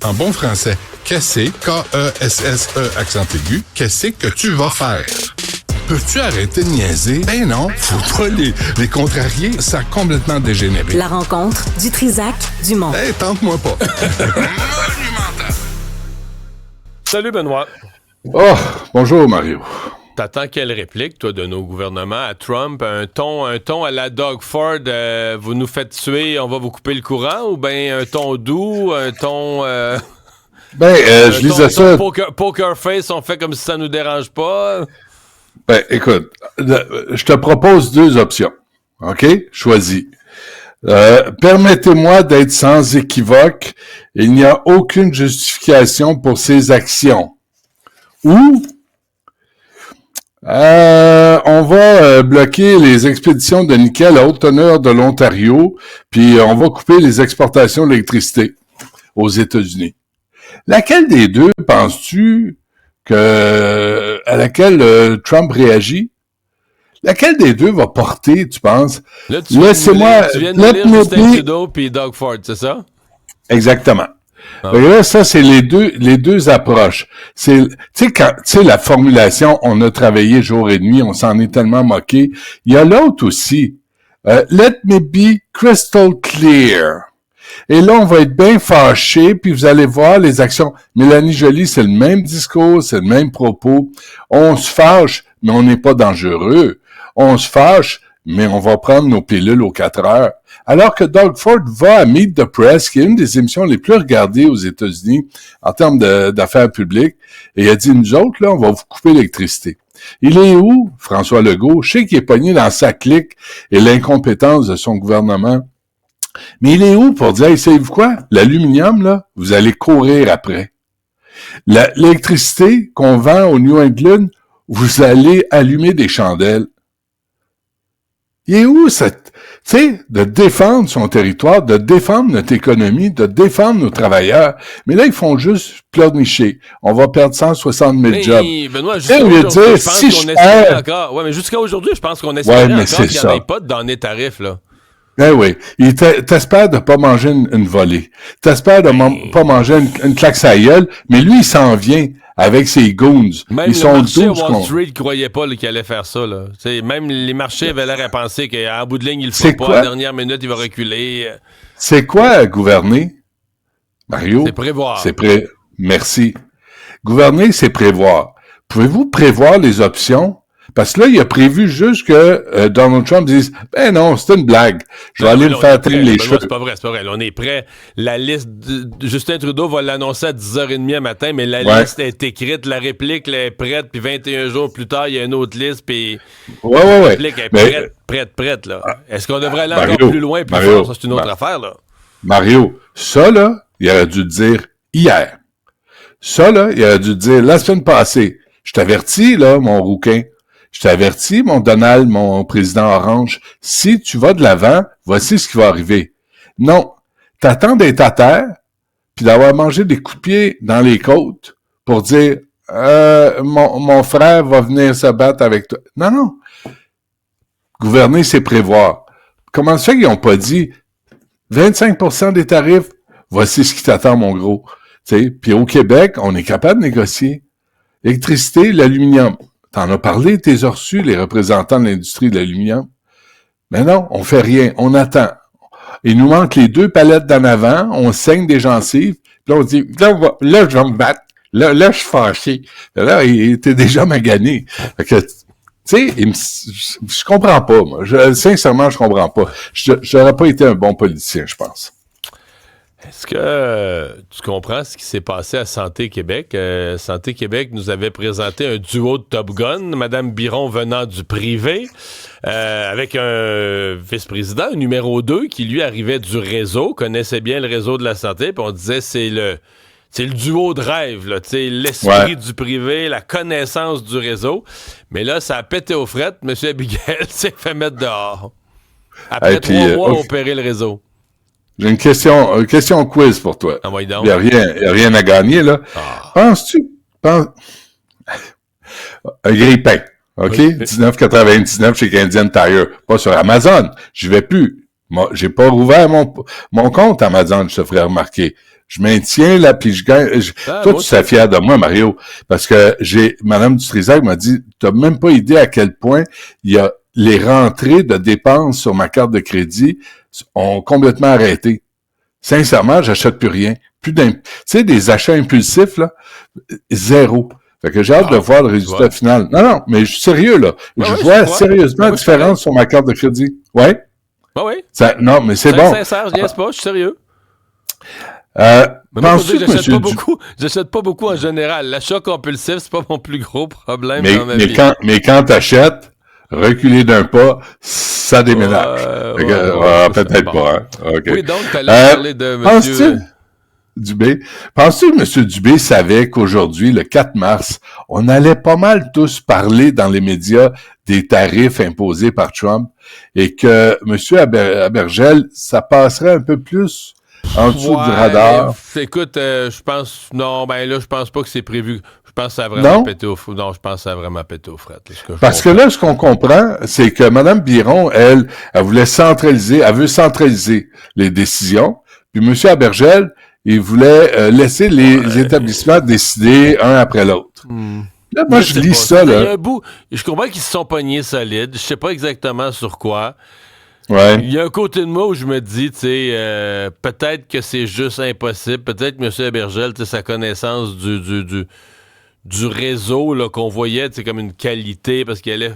En bon français, qu'est-ce K-E-S-S-E accent aigu, qu'est-ce que tu vas faire? Peux-tu arrêter de niaiser? Ben non, faut pas les contrarier, ça a complètement dégénéré. La rencontre du Trisac Dumont. Hey, tente-moi pas. Salut Benoît. Oh, bonjour Mario. T'attends quelle réplique, toi, de nos gouvernements à Trump? Un ton à la Doug Ford, vous nous faites tuer, on va vous couper le courant? Ou bien un ton doux, un ton... je lisais ça... Poker face, on fait comme si ça nous dérange pas? Ben, écoute, je te propose deux options. OK? Choisis. Permettez-moi d'être sans équivoque. Il n'y a aucune justification pour ces actions. Ou... on va bloquer les expéditions de nickel à haute teneur de l'Ontario, puis on va couper les exportations d'électricité aux États-Unis. Laquelle des deux penses-tu à laquelle Trump réagit? Laquelle des deux va porter, tu penses? Là, tu viens de lire Justin Trudeau puis Doug Ford, c'est ça? Exactement. Ah. Là, ça, c'est les deux approches. Tu sais, la formulation, on a travaillé jour et nuit, on s'en est tellement moqué. Il y a l'autre aussi. Let me be crystal clear. Et là, on va être bien fâché, puis vous allez voir les actions. Mélanie Joly, c'est le même discours, c'est le même propos. On se fâche, mais on n'est pas dangereux. On se fâche, mais on va prendre nos pilules aux 4 heures. Alors que Doug Ford va à Meet the Press, qui est une des émissions les plus regardées aux États-Unis en termes d'affaires publiques, et il a dit, nous autres, là, on va vous couper l'électricité. Il est où, François Legault? Je sais qu'il est pogné dans sa clique et l'incompétence de son gouvernement. Mais il est où pour dire, hey, savez-vous quoi? L'aluminium, là, vous allez courir après. L'électricité qu'on vend au New England, vous allez allumer des chandelles. Il est où cette, tu sais, de défendre son territoire, de défendre notre économie, de défendre nos travailleurs. Mais là, ils font juste pleurnicher. On va perdre 160 000 jobs. Benoît, jusqu'à aujourd'hui, je pense qu'on espérait encore. Ouais, mais jusqu'à aujourd'hui, je pense qu'on espérait encore qu'il n'y en ait pas de données tarifs, là. Ben oui. T'espères de pas manger une volée. T'espères de pas manger une claque sa gueule, mais lui, il s'en vient avec ses goons. Même ils sont marché Wall Street ne croyait pas qu'il allait faire ça. Là. Même les marchés avaient l'air à penser qu'en bout de ligne, il ne le fera pas. À la dernière minute, il va reculer. C'est quoi gouverner, Mario? C'est prévoir. Merci. Gouverner, c'est prévoir. Pouvez-vous prévoir les options? Parce que là, il a prévu juste que Donald Trump dise « Ben non, c'est une blague. Je vais aller me faire trier les cheveux. » C'est pas vrai. Là, on est prêt. La liste... Justin Trudeau va l'annoncer à 10h30 le matin, mais la liste est écrite, la réplique là, est prête, puis 21 jours plus tard, il y a une autre liste, puis la réplique est prête. Là. Est-ce qu'on devrait aller encore plus loin, plus fort? Ça, c'est une autre affaire. Là. Mario, ça, là, il aurait dû le dire hier. Ça, là, il aurait dû le dire la semaine passée. Je t'avertis, là, mon rouquin. Je t'avertis, mon Donald, mon président orange, si tu vas de l'avant, voici ce qui va arriver. Non, t'attends d'être à terre, puis d'avoir mangé des coups de pied dans les côtes pour dire mon frère va venir se battre avec toi. Non. Gouverner, c'est prévoir. Comment ça fait qu'ils n'ont pas dit 25% des tarifs, voici ce qui t'attend, mon gros. Puis au Québec, on est capable de négocier. L'électricité, l'aluminium. T'en as parlé, t'es reçu, les représentants de l'industrie de l'aluminium. Mais non, on fait rien, on attend. Il nous manque les 2 palettes d'en avant, on saigne des gencives, puis là, on dit, là, je vais me battre, là, je suis fâché. Là, il était déjà magané. Fait que, tu sais, je comprends pas, moi. Sincèrement, je comprends pas. J'aurais pas été un bon politicien, je pense. Est-ce que tu comprends ce qui s'est passé à Santé Québec? Santé Québec nous avait présenté un duo de Top Gun, Mme Biron venant du privé, avec un vice-président, un numéro 2, qui lui arrivait du réseau, connaissait bien le réseau de la santé, puis on disait c'est le duo de rêve, là, l'esprit du privé, la connaissance du réseau. Mais là, ça a pété aux frettes. M. Abigail s'est fait mettre dehors. Après 3 mois, opérer le réseau. J'ai une question quiz pour toi. Envoie donc. Il y a rien à gagner, là. Penses-tu, un grille-pain, OK? Oui. 19,99 chez Canadian Tire. Pas sur Amazon. J'y vais plus. Moi, j'ai pas rouvert mon compte Amazon, je te ferai remarquer. Je maintiens là, puis je gagne. Toi, tu serais fier de moi, Mario, parce que Madame Dutrisac m'a dit, t'as même pas idée à quel point il y a les rentrées de dépenses sur ma carte de crédit ont complètement arrêté. Sincèrement, j'achète plus rien. Tu sais, des achats impulsifs, là, zéro. Fait que j'ai hâte de voir le résultat final. Non, mais je suis sérieux, là. Je vois sérieusement la différence sur ma carte de crédit. Ouais? Oui. Non, mais c'est bon. Sincère, je niaise pas, je suis sérieux. Penses-tu que j'achète pas beaucoup en général. L'achat compulsif, c'est pas mon plus gros problème dans ma vie. Mais quand t'achètes, reculer d'un pas, ça déménage. Peut-être pas, hein? Okay. Oui, donc, t'allais parler de monsieur Dubé. Penses-tu que M. Dubé savait qu'aujourd'hui, le 4 mars, on allait pas mal tous parler dans les médias des tarifs imposés par Trump et que M. Abergel, ça passerait un peu plus en dessous du radar? Écoute, je pense pas que c'est prévu. Je pense que ça a vraiment pété au fret. Non, je pense que ça a vraiment pété au fret. Parce que là, ce qu'on comprend, c'est que Mme Biron, elle voulait elle veut centraliser les décisions. Puis M. Abergel, il voulait laisser les établissements décider un après l'autre. Là, moi, je lis ça, là. Il y a un bout, je comprends qu'ils se sont pognés solides. Je sais pas exactement sur quoi. Ouais. Il y a un côté de moi où je me dis, tu sais, peut-être que c'est juste impossible. Peut-être que M. Abergel, tu sais, sa connaissance du réseau là, qu'on voyait comme une qualité, parce qu'elle est...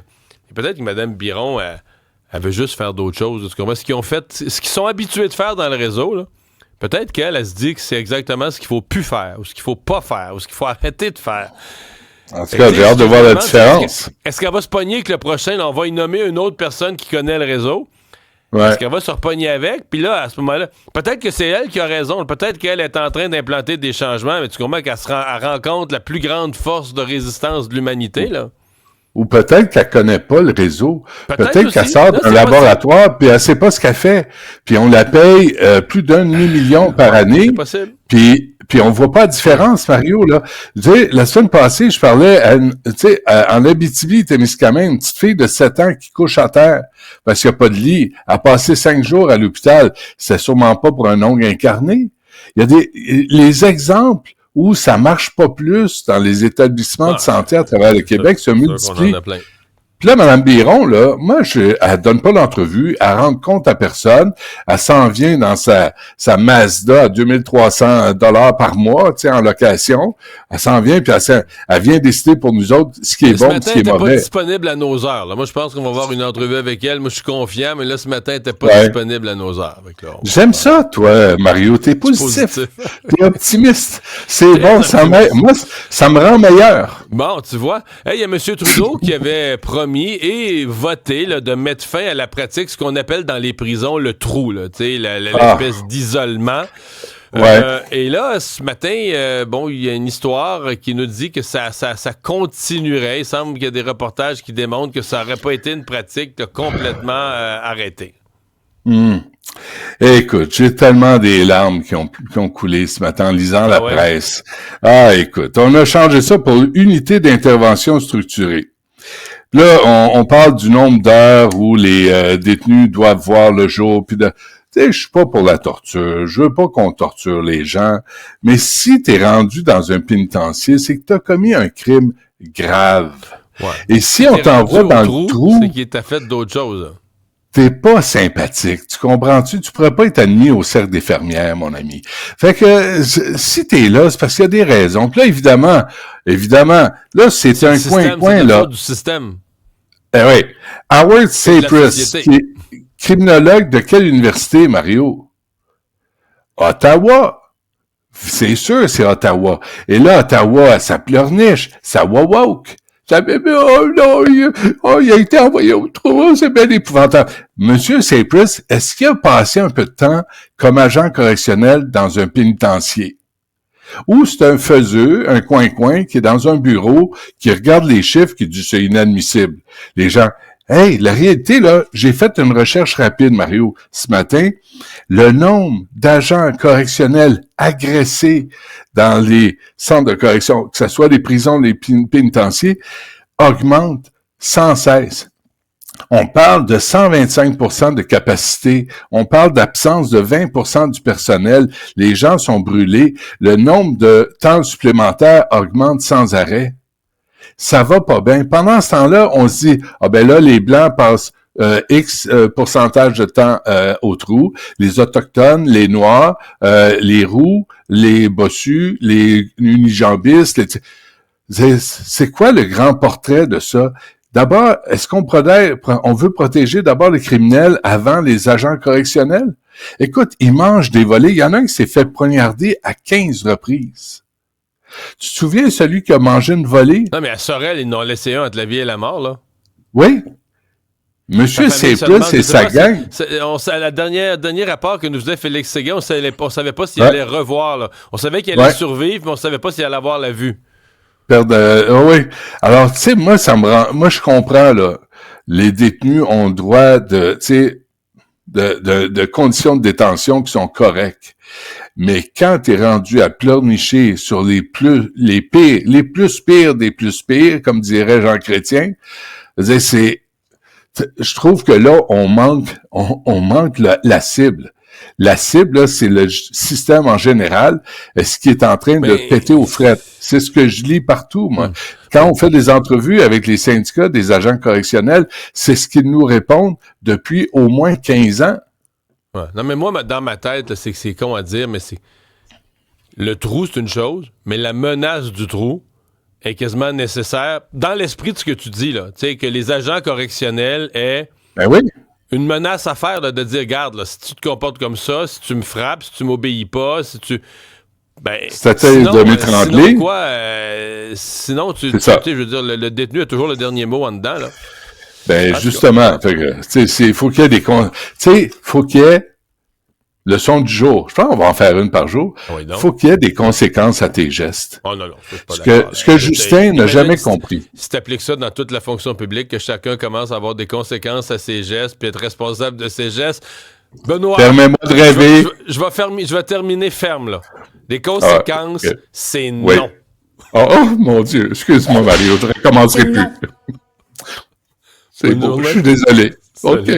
Peut-être que Mme Biron, elle veut juste faire d'autres choses. Ce qu'ils ont fait, ce qu'ils sont habitués de faire dans le réseau, là, peut-être qu'elle, elle se dit que c'est exactement ce qu'il faut plus faire, ou ce qu'il faut pas faire, ou ce qu'il faut arrêter de faire. En tout cas, j'ai hâte de voir la différence. Est-ce qu'elle va se pogner que le prochain, là, on va y nommer une autre personne qui connaît le réseau? Ouais. Est-ce qu'elle va se repogner avec? Puis là, à ce moment-là, peut-être que c'est elle qui a raison. Peut-être qu'elle est en train d'implanter des changements, mais tu comprends qu'elle rencontre la plus grande force de résistance de l'humanité, là. Ou peut-être qu'elle connaît pas le réseau. Peut-être qu'elle sort d'un laboratoire, puis elle sait pas ce qu'elle fait. Puis on la paye plus d'1 demi-million par année. C'est possible. Puis on voit pas la différence, Mario, là. Tu sais, la semaine passée, je parlais en Abitibi-Témiscamingue, une petite fille de 7 ans qui couche à terre parce qu'il n'y a pas de lit. Elle a passé 5 jours à l'hôpital. C'est sûrement pas pour un ongle incarné. Il y a les exemples où ça marche pas plus dans les établissements de santé à travers le Québec se multiplient. Puis là, Mme Biron, là, moi, elle donne pas d'entrevue, elle rend compte à personne, elle s'en vient dans sa Mazda à 2300 $ par mois, tu sais, en location. Elle s'en vient, puis elle vient décider pour nous autres ce qui est bon, ce qui est mauvais. Elle n'était pas disponible à nos heures. Là. Moi, je pense qu'on va avoir une entrevue avec elle. Moi, je suis confiant, mais là, ce matin, elle n'était pas disponible à nos heures. J'aime ça, toi, Mario. T'es positif. T'es optimiste. C'est bon, moi, ça me rend meilleur. Bon, tu vois. Il y a M. Trudeau qui avait promis et voté là, de mettre fin à la pratique, ce qu'on appelle dans les prisons le trou, là, l'espèce d'isolement. Et là, ce matin, il y a une histoire qui nous dit que ça continuerait. Il semble qu'il y a des reportages qui démontrent que ça n'aurait pas été une pratique complètement arrêtée. Écoute, j'ai tellement des larmes qui ont coulé ce matin en lisant la presse. Écoute, on a changé ça pour unité d'intervention structurée. Là, on parle du nombre d'heures où les détenus doivent voir le jour, puis tu sais, je suis pas pour la torture, je veux pas qu'on torture les gens, mais si t'es rendu dans un pénitencier, c'est que t'as commis un crime grave. Ouais. Et si on t'envoie dans le trou, c'est qu'il t'a fait d'autres choses. T'es pas sympathique, tu comprends-tu? Tu pourrais pas être admis au cercle des fermières, mon ami. Fait que si t'es là, c'est parce qu'il y a des raisons. Puis là, évidemment, là, c'est un coin-coin, là. C'est du système. Oui. Howard Cypress, qui est criminologue de quelle université, Mario? Ottawa. C'est sûr, c'est Ottawa. Et là, Ottawa, ça pleurniche, ça wowoke. Ça il a été envoyé au trou, c'est bien épouvantable. Monsieur Cypress, est-ce qu'il a passé un peu de temps comme agent correctionnel dans un pénitencier? Ou c'est un faiseux, un coin-coin, qui est dans un bureau, qui regarde les chiffres, qui dit c'est inadmissible. Les gens, la réalité, là, j'ai fait une recherche rapide, Mario, ce matin. Le nombre d'agents correctionnels agressés dans les centres de correction, que ce soit les prisons, les pénitenciers, augmente sans cesse. On parle de 125% de capacité. On parle d'absence de 20% du personnel. Les gens sont brûlés. Le nombre de temps supplémentaires augmente sans arrêt. Ça va pas bien. Pendant ce temps-là, on se dit, là, les Blancs passent X pourcentage de temps au trou. Les Autochtones, les Noirs, les Roux, les Bossus, les unijambistes. C'est quoi le grand portrait de ça? D'abord, est-ce on veut protéger d'abord les criminels avant les agents correctionnels? Écoute, ils mangent des volets. Il y en a un qui s'est fait poignarder à 15 reprises. Tu te souviens celui qui a mangé une volée? Non, mais à Sorel, ils n'ont laissé un entre la vie et la mort, là. Oui. Monsieur Sépril, c'est sa gang. Dernier rapport que nous faisait Félix Séguin, on savait pas s'il allait revoir, là. On savait qu'il allait survivre, mais on savait pas s'il allait avoir la vue. Oui. Alors, tu sais, moi, je comprends, là. Les détenus ont le droit de conditions de détention qui sont correctes. Mais quand t'es rendu à pleurnicher sur les plus pires des plus pires, comme dirait Jean Chrétien, je trouve que là, on manque la cible. La cible, là, c'est le système en général, ce qui est en train de péter aux frettes. C'est ce que je lis partout, moi. Quand on fait des entrevues avec les syndicats des agents correctionnels, c'est ce qu'ils nous répondent depuis au moins 15 ans. Ouais. Non, mais moi, dans ma tête, là, c'est con à dire, mais c'est... Le trou, c'est une chose, mais la menace du trou est quasiment nécessaire dans l'esprit de ce que tu dis, là. Tu sais, que les agents correctionnels aient... Ben oui. Une menace à faire, là, de dire, regarde, là, si tu te comportes comme ça, si tu me frappes, si tu m'obéis pas, si tu... Sinon, de m'étrangler. Sinon quoi? Sinon, je veux dire, le détenu a toujours le dernier mot en dedans, là. Justement, faut qu'il y ait des... faut qu'il y ait le son du jour. Je pense qu'on va en faire une par jour. Oui, faut qu'il y ait des conséquences à tes gestes. Oh non, je suis pas d'accord. Ce que Justin n'a jamais compris. Si tu appliques ça dans toute la fonction publique, que chacun commence à avoir des conséquences à ses gestes, puis être responsable de ses gestes, Benoît, permets-moi de rêver. Je vais terminer ferme, là. Des conséquences, c'est non. Oui. Oh, mon Dieu, excuse-moi, Mario, je recommencerai plus. C'est bon, je suis désolé. OK.